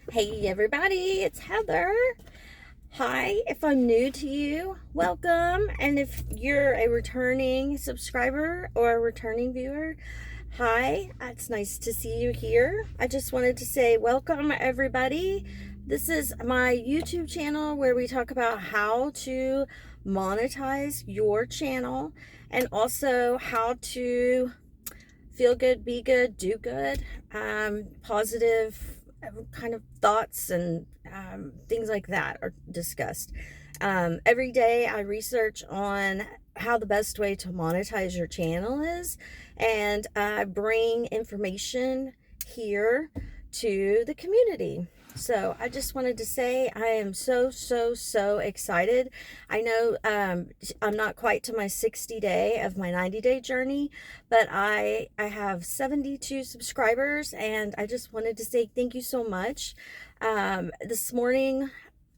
Hey everybody, it's Heather. Hi, if I'm new to you, welcome. And if you're a returning subscriber or a returning viewer, hi, it's nice to see you here. I just wanted to say welcome everybody. This is my YouTube channel where we talk about how to monetize your channel and also how to feel good, be good, do good, positive kind of thoughts and things like that are discussed. Every day I research on how the best way to monetize your channel is, and I bring information here to the community. So I just wanted to say I am so excited. I know I'm not quite to my 60 day of my 90-day journey, but I have 72 subscribers, and I just wanted to say thank you so much. This morning,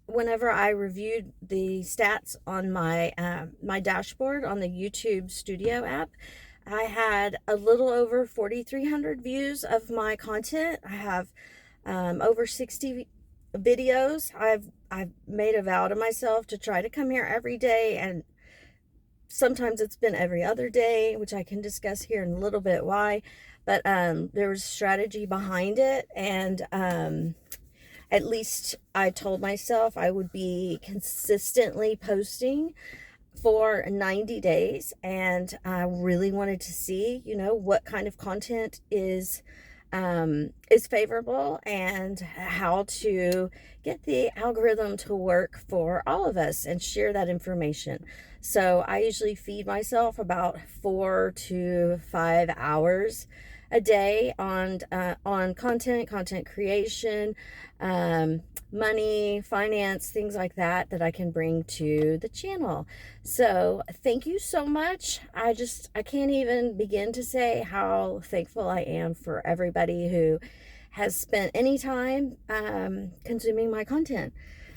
whenever I reviewed the stats on my dashboard on the YouTube Studio app, I had a little over 4,300 views of my content. I have over 60 videos. I've made a vow to myself to try to come here every day, and sometimes it's been every other day, which I can discuss here in a little bit why. But there was strategy behind it, and at least I told myself I would be consistently posting for 90 days, and I really wanted to see, what kind of content is favorable and how to get the algorithm to work for all of us and share that information. So I usually feed myself about 4 to 5 hours a day on content creation, money, finance, things like that I can bring to the channel. So thank you so much. I can't even begin to say how thankful I am for everybody who has spent any time consuming my content.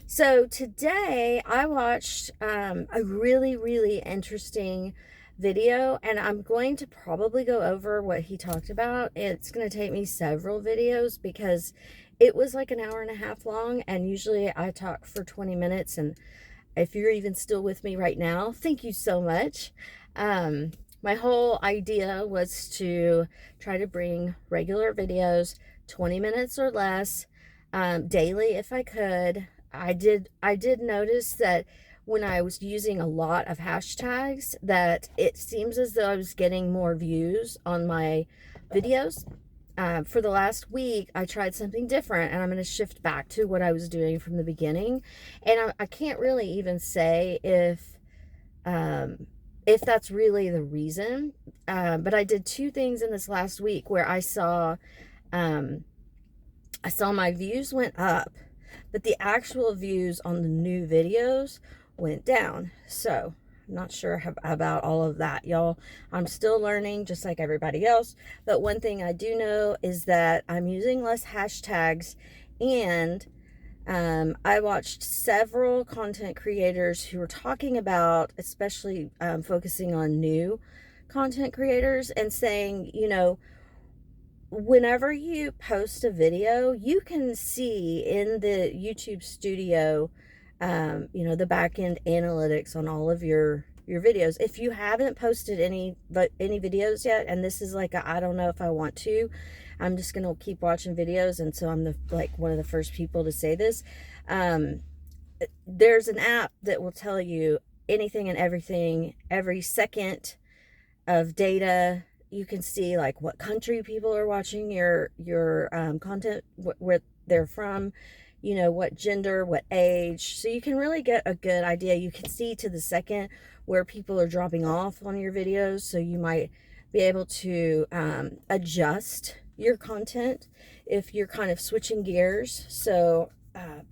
So today I watched a really interesting video, and I'm going to probably go over what he talked about. It's going to take me several videos because it was like an hour and a half long, and usually I talk for 20 minutes. And if you're even still with me right now, thank you so much. My whole idea was to try to bring regular videos, 20 minutes or less, daily if I could. I did notice that when I was using a lot of hashtags, that it seems as though I was getting more views on my videos. For the last week, I tried something different, and I'm going to shift back to what I was doing from the beginning. And I can't really even say if that's really the reason. But I did two things in this last week where I saw my views went up, but the actual views on the new videos went down. So I'm not sure about all of that, y'all. I'm still learning just like everybody else. But one thing I do know is that I'm using less hashtags, and I watched several content creators who were talking about, especially focusing on new content creators, and saying, whenever you post a video, you can see in the YouTube Studio, the back end analytics on all of your videos. If you haven't posted any videos yet, and this is like I don't know if I want to, I'm just gonna keep watching videos, and so I'm one of the first people to say this. There's an app that will tell you anything and everything every second of data. You can see like what country people are watching your content, where they're from, what gender, what age. So you can really get a good idea. You can see to the second where people are dropping off on your videos. So you might be able to adjust your content if you're kind of switching gears. So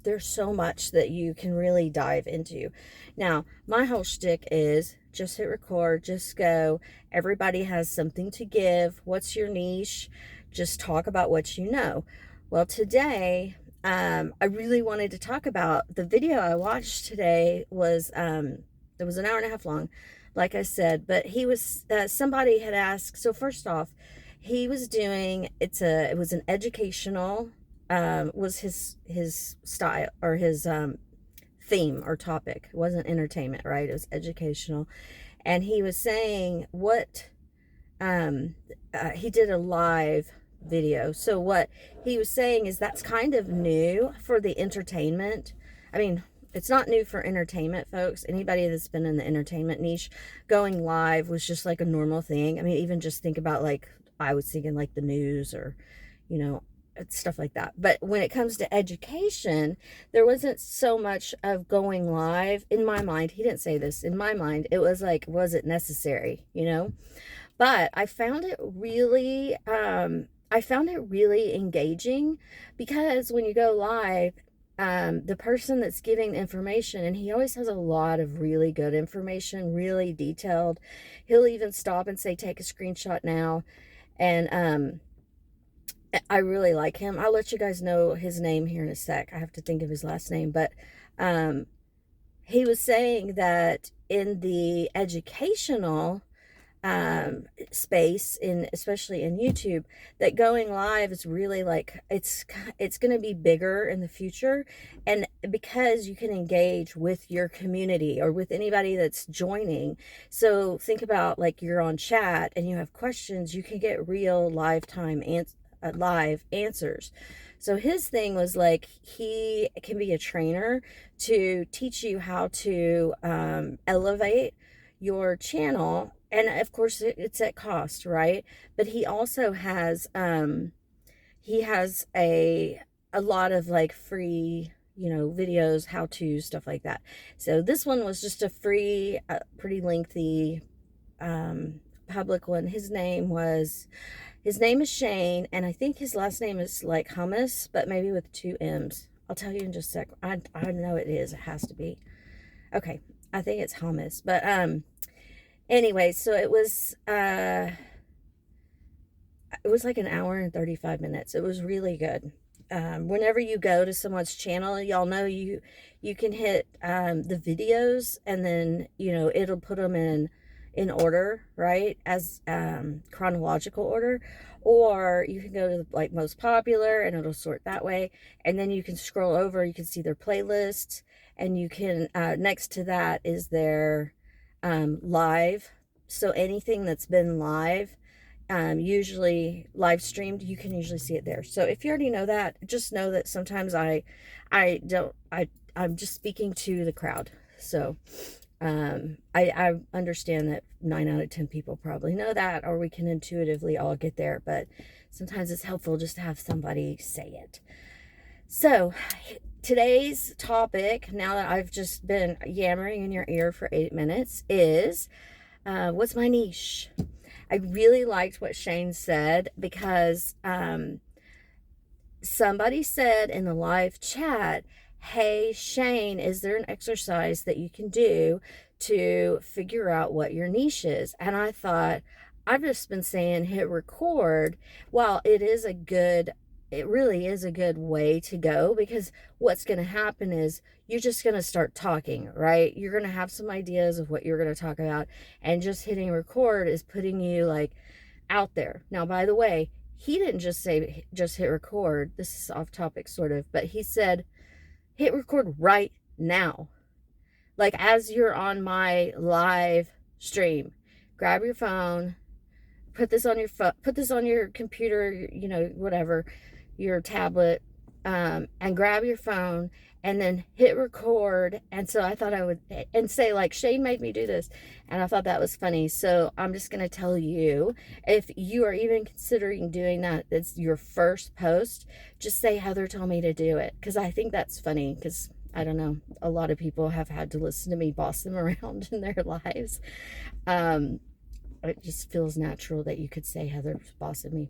there's so much that you can really dive into. Now, my whole shtick is just hit record, just go. Everybody has something to give. What's your niche? Just talk about what you know. Well, today, I really wanted to talk about the video I watched today. It was an hour and a half long, like I said, but somebody had asked. So first off, he was doing, it was an educational was his style, or his theme or topic. It wasn't entertainment, right? It was educational. And he was saying what he did a live video. So what he was saying is that's kind of new for the entertainment. I mean, it's not new for entertainment, folks. Anybody that's been in the entertainment niche, going live was just like a normal thing. I mean, even just think about, like, I was thinking like the news, or, you know, stuff like that. But when it comes to education, there wasn't so much of going live in my mind. He didn't say this. In my mind, it was like, was it necessary, you know? But I found it really engaging, because when you go live, the person that's giving information, and he always has a lot of really good information, really detailed. He'll even stop and say, take a screenshot now. And I really like him. I'll let you guys know his name here in a sec. I have to think of his last name. But he was saying that in the educational space, especially in YouTube, that going live is really like, it's going to be bigger in the future. And because you can engage with your community or with anybody that's joining. So think about, like, you're on chat and you have questions, you can get real live answers. So his thing was like, he can be a trainer to teach you how to elevate your channel. And of course it's at cost, right? But he also has he has a lot of like free, you know, videos, how to, stuff like that. So this one was just a free, pretty lengthy public one. His name is Shane, and I think his last name is like Hummus, but maybe with 2 M's. I'll tell you in just a sec. I know it is. It has to be. Okay, I think it's Hummus. But anyway, so it was like an hour and 35 minutes. It was really good. Whenever you go to someone's channel, y'all know you can hit the videos, and then, you know, it'll put them in order, right, as chronological order, or you can go to the, like, most popular, and it'll sort that way. And then you can scroll over, you can see their playlists, and you can next to that is their live. So anything that's been live, usually live streamed, you can usually see it there. So if you already know that, just know that sometimes I'm just speaking to the crowd. So I understand that 9 out of 10 people probably know that, or we can intuitively all get there, but sometimes it's helpful just to have somebody say it. So today's topic, now that I've just been yammering in your ear for 8 minutes, is what's my niche? I really liked what Shane said, because somebody said in the live chat, hey, Shane, is there an exercise that you can do to figure out what your niche is? And I thought, I've just been saying hit record. Well, it really is a good way to go, because what's going to happen is you're just going to start talking, right? You're going to have some ideas of what you're going to talk about, and just hitting record is putting you, like, out there. Now, by the way, he didn't just say just hit record. This is off topic sort of, but he said hit record right now. Like, as you're on my live stream, grab your phone, put this on your computer, you know, whatever, your tablet, and grab your phone and then hit record. And so I thought I would, and say, like, Shane made me do this, and I thought that was funny. So I'm just going to tell you, if you are even considering doing that, it's your first post, just say Heather told me to do it, because I think that's funny, because I don't know, a lot of people have had to listen to me boss them around in their lives. It just feels natural that you could say Heather's bossing me,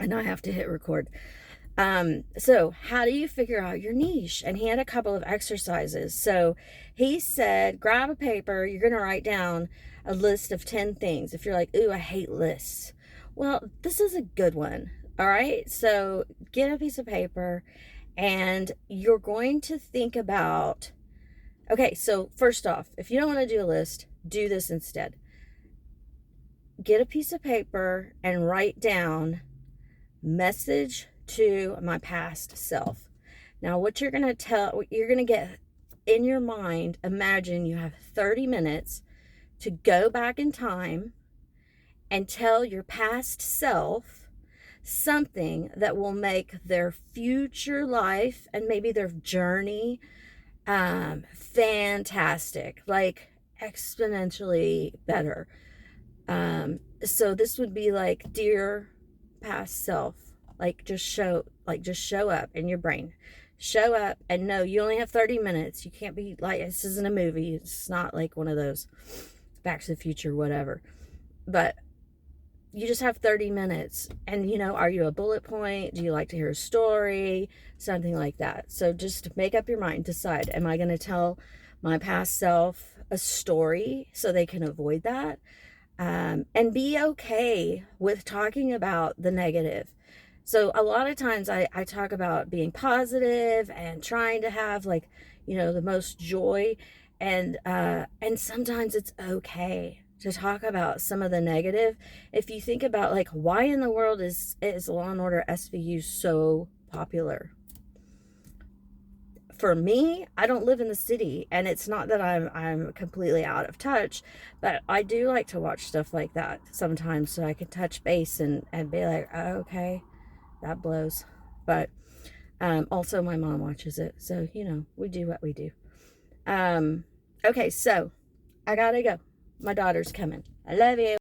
and I have to hit record. So how do you figure out your niche? And he had a couple of exercises. So he said, grab a paper, you're going to write down a list of 10 things. If you're like, ooh, I hate lists. Well, this is a good one. All right. So get a piece of paper, and you're going to think about, okay, so first off, if you don't want to do a list, do this instead. Get a piece of paper and write down message to my past self. Now, what you're going to get in your mind, imagine you have 30 minutes to go back in time and tell your past self something that will make their future life and maybe their journey fantastic, like exponentially better. So this would be like, dear past self, just show up in your brain. Show up and know you only have 30 minutes. You can't be like, this isn't a movie. It's not like one of those Back to the Future, whatever. But you just have 30 minutes. And, are you a bullet point? Do you like to hear a story? Something like that. So just make up your mind. Decide, am I going to tell my past self a story so they can avoid that? And be okay with talking about the negative. So a lot of times I talk about being positive and trying to have the most joy. And sometimes it's okay to talk about some of the negative. If you think about why in the world is Law and Order SVU so popular? For me, I don't live in the city, and it's not that I'm completely out of touch, but I do like to watch stuff like that sometimes so I can touch base and be like, oh, okay, that blows. But also my mom watches it, so we do what we do. Okay, so I gotta go. My daughter's coming. I love you.